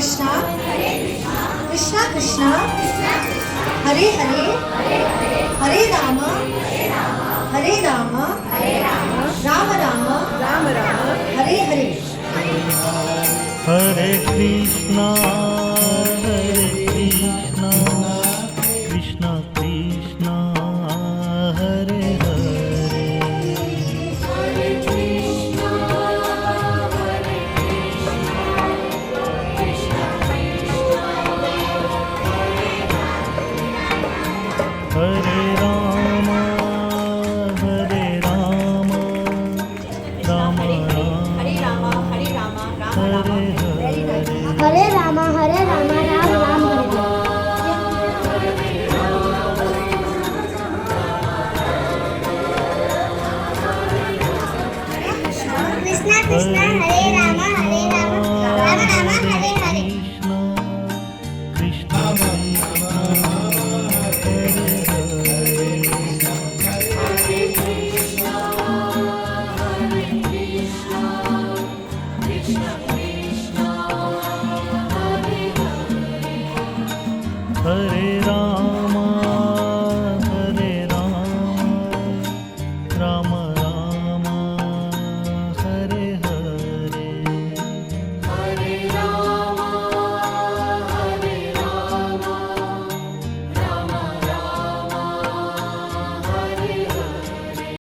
Krishna Krishna Krishna Hare Hare Hare Ram Ram Ram Hare Hare Hare Krishna Krishna Krishna Hare Hare Hare Ram Ram Ram Hare Ram Hare Hare Ram Ram Ram Krishna Krishna Hare Ram Ram Ram Hare Hare Krishna Hare Ram